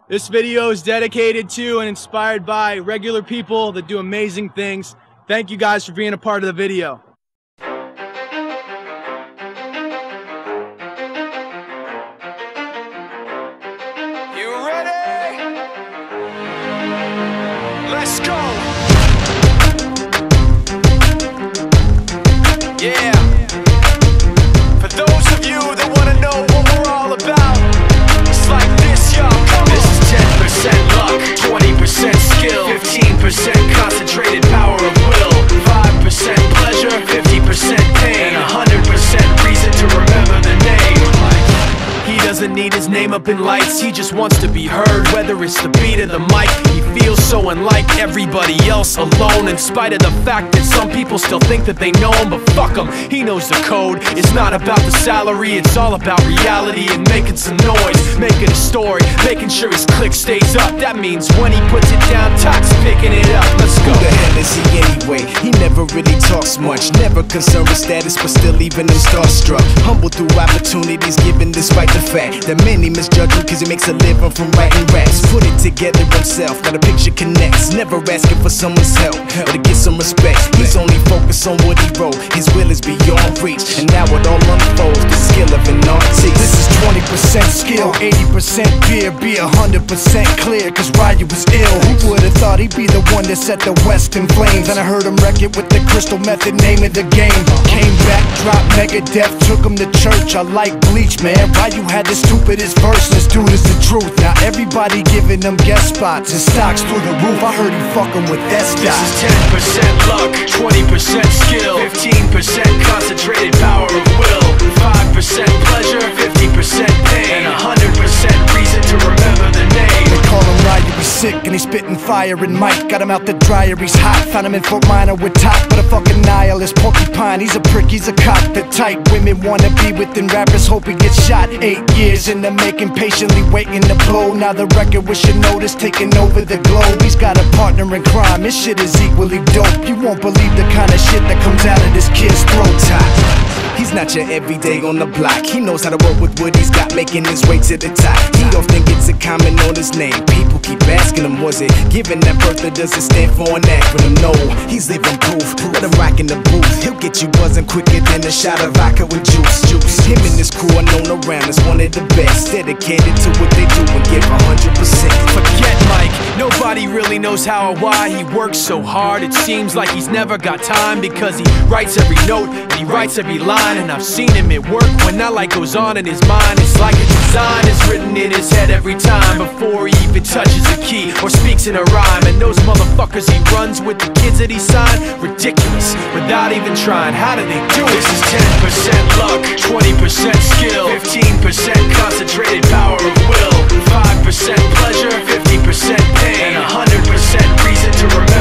This video is dedicated to and inspired by regular people that do amazing things. Thank you guys for being a part of the video. You ready? Let's go. Yeah. For those of you that want to know what we're all about, it's like this, y'all. This is 10% luck, 20% skill, 15% concentrated power of will, 5% pleasure, 50% pain, and 100% reason to remember the name. He doesn't need his name up in lights, he just wants to be heard, whether it's the beat or the mic. He feels so unlike everybody else, alone, in spite of the fact that some people still think that they know him. But fuck him, he knows the code. It's not about the salary, it's all about reality and making some noise, making a story, making sure his click stays up. That means when he puts it down, Tox picking it up. Let's go. Who the hell is he anyway? He never really talks much, never concerned with status, but still even him starstruck. Humble through opportunities given despite the fact that many misjudge him cause he makes a living from writing raps. Put it together himself, got a picture connects, never asking for someone's help or to get some respect. He's only focused on what he wrote, his will is beyond reach, and now it all unfolds, the skill of an artist. This is 20% skill, 80% fear, be 100% clear, cause Ryu was ill. Who would've thought he'd be the one that set the West in flames? And I heard him wreck it with the Crystal Method, name of the game. Came back, dropped Megadeth, took him to church. I like Bleach, man. Ryu had the stupidest verse, this dude is the truth. Now everybody giving them guest spots and stocks through the roof. I heard he fucking with that stock. This is 10% luck, 20% skill, 15% concentrated power of will, 5% pleasure, 50% pain, and 100% reason to remember the name. They call him Ryu, he's sick and he's spitting fire. And Mike got him out the dryer, he's hot. Found him in Fort Minor with Top, but a fucking nihilist porcupine. He's a prick, he's a cock. The type women wanna be within, rappers hope he gets shot. 8 years in the making, patiently waiting to blow. Now the record with your notice taking over the globe. He's got a partner in crime, his shit is equally dope. You won't believe the kind of shit that comes out of this kid's throat. He's not your everyday on the block. He knows how to work with what he's got, making his way to the top. He often gets a comment on his name. People keep asking him, was it given that birth or does it stand for an acronym? No, he's living proof. Let him rock in the booth. He'll get you buzzing quicker than a shot of vodka with juice. Him and his crew are known around as one of the best, dedicated to what they do and give 100%. Forget Mike, nobody really knows how or why he works so hard. It seems like he's never got time because he writes every note and he writes every line. And I've seen him at work when that light goes on in his mind. It's like a design is written in his head every time before he even touches a key or speaks in a rhyme. And those motherfuckers he runs with, the kids that he signed, ridiculous, without even trying. How do they do it? This is 10% luck, 20% skill, 15% concentrated power of will, 5% pleasure, 50% pain, and 100% reason to remember